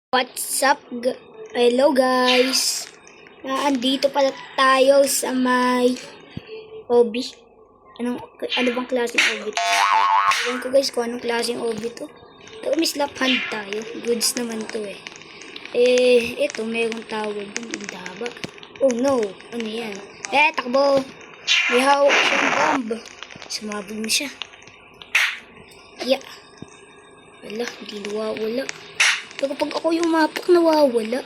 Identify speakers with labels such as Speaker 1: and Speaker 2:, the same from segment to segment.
Speaker 1: What's up? Hello guys! Andito pala tayo sa may obi. Ano bang klaseng obi? Ewan ko guys kung anong klaseng obi to. Ito, may slap hand tayo. Goods naman to eh. Ito, mayroong tawag dun. Ang daba. Oh no! Ano yan? Takbo! May hawak siyang bomb. Sumabog na siya. Yeah. Wala, hindi nawawala. Pero pag ako yung mapak, nawawala.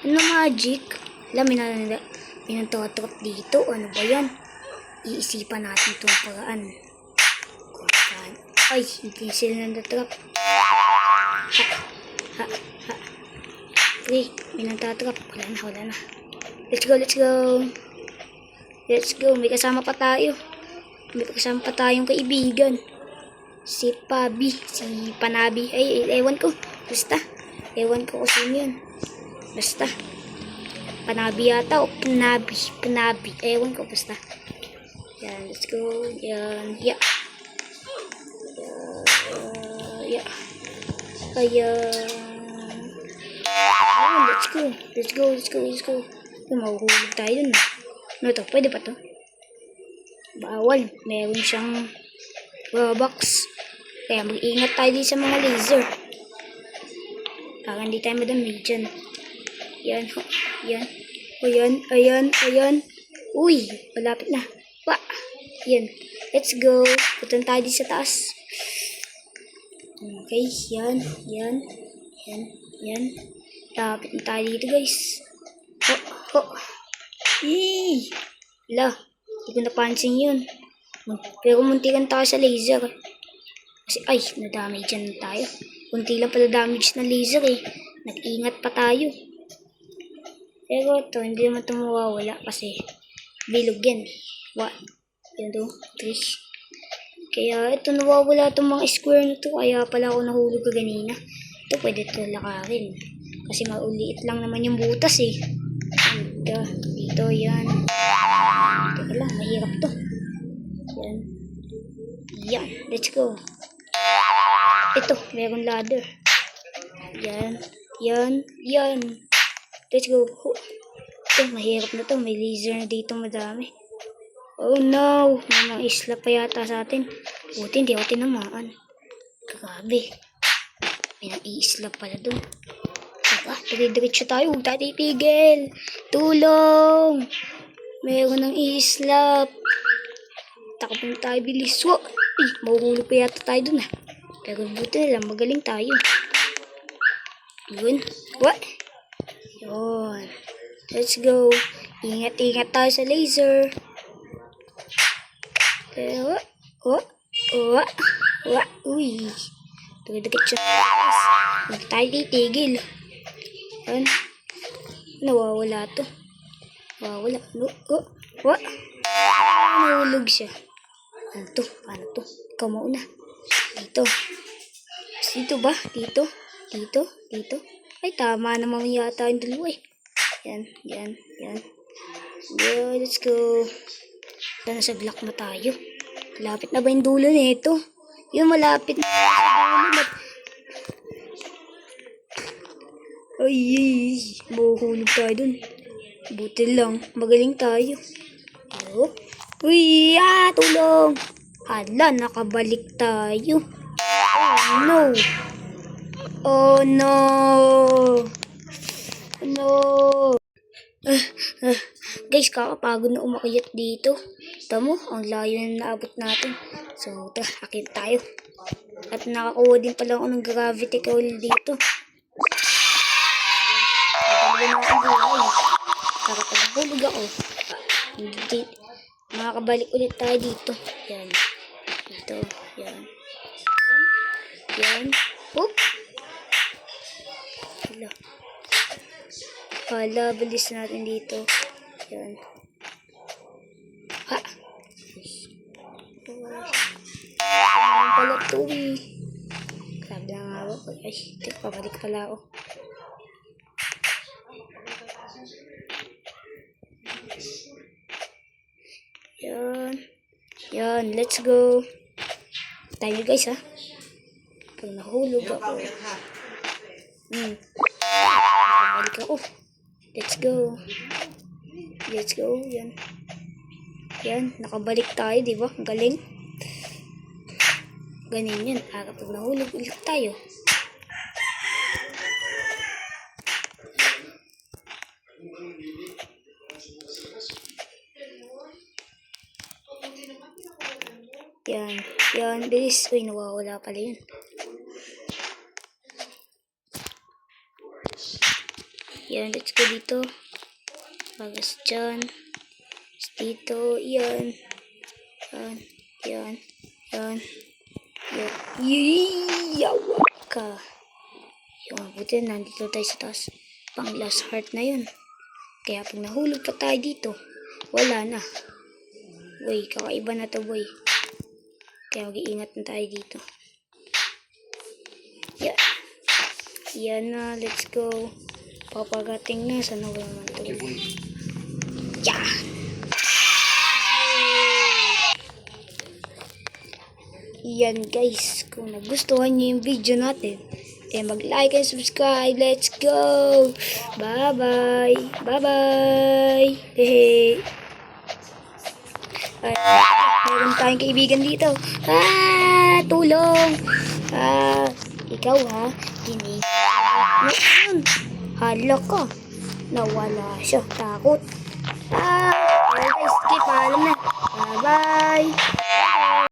Speaker 1: Ano magic? Wala, may nantatrap dito. Ano ba yan? Iisipan natin itong paraan. Ay, hindi sila nantatrap. Ha. Okay, may nantatrap. Wala na. Let's go. Let's go. May kasama pa tayo. May kasama pa tayong kaibigan. Si Pabi. Si Panabi. Ay, ewan ko. Basta. Ewan ko kung sino yun. Basta. Panabi yata o Panabi. Ewan ko. Basta. Yan. Let's go. Yan. Yeah. Ayan. Let's go. Mahuhulog tayo dun. Ano to? Pwede ba to? Bawal. Meron siyang Robux. Kaya mag-ingat tayo din sa mga laser. Para hindi tayo madami dyan. Yan. Ayan. Uy, malapit na. Yan. Let's go. Punta tayo din sa taas. Okay, yan. Lapit na tayo dito guys. Wala, hindi ko napansin yun. Pero muntikan tayo sa laser. Kasi ay, na-damage dyan tayo. Kunti lang pala damage na laser eh. Nag-ingat pa tayo. Pero ito, hindi naman ito mawawala kasi bilog yan. 1, 2, 3. Kaya ito nawawala itong mga square na ito. Kaya pala ako nahulog ka ganina. Ito pwede ito lakarin. Kasi mauliit lang naman yung butas eh. Dito, yan. Teka lang, mahirap to. Yan, let's go. Ito, meron ladder. Yan. Let's go. Ito, mahirap na to. May laser na dito madami. Oh no! May mga isla pa yata sa atin. Buti, hindi ako tinamaan. Grabe. May nang-iisla pala doon. Dire-diretso tayo. Huwag tayo tipigil. Tulong! Meron ng islap. Takbo tayo bilis. Mahuhulog pa yata tayo doon ah. Pero buti na lang. Magaling tayo. Yun. Yun. Let's go. Ingat tayo sa laser. Uy. Dire-diretso. Huwag tayo titigil. Yan. Nawawala to. Nahulog siya. Paano to? Ikaw mauna. Dito ba? Dito. Ay, tama naman yata yung dalawa eh. Yan. Let's go. Nasa block na tayo. Malapit na ba yung dulo nito? Yung malapit na. Ay, mahuhulog tayo dun. Buti lang, magaling tayo. Uy, tulong. Hala, nakabalik tayo. Oh no. Guys, kakapagod na umakyat dito. Tamo, ang layo na naabot natin. So, akit tayo. At nakakuha din pala ako ng gravity coil dito. Para paghulog ako, makakabalik ulit tayo dito. Yan. Hala, bilis natin dito. Yan. Pala ito eh. Grabe lang nga ako. Ay, pabalik pala ako. Yan, let's go. Tayo guys ha. Pag nahulog ako. Oh, let's go. Let's go. Yan. Yan. Nakabalik tayo, di ba? Ang galing. Ganin yan. Kapag nahulog ulit tayo. Yan. Yan. Bilis. Uy, nawawala pala yun. Yan. Let's go dito. Bagas dyan. Dito. Yan. Yan. Yan. Yan. Yan. Yawa ka. Yung buti nandito tayo sa taas. Pang last heart na yun. Kaya pag nahulog pa tayo dito, wala na. Boy, kakaiba na to boy. Kaya mag-iingat na tayo dito. Yan. Yan na, let's go. Papagating na, sana wala naman to. Yeah. Yan guys, kung nagustuhan nyo yung video natin, mag-like and subscribe. Let's go. Bye-bye. Bye-bye. Hey. Meron tayong kaibigan dito. Tulong. Ikaw ha. Kinig. Hala ka. Nawala siya. Takot. Okay guys, skip. Paalam na. Bye-bye.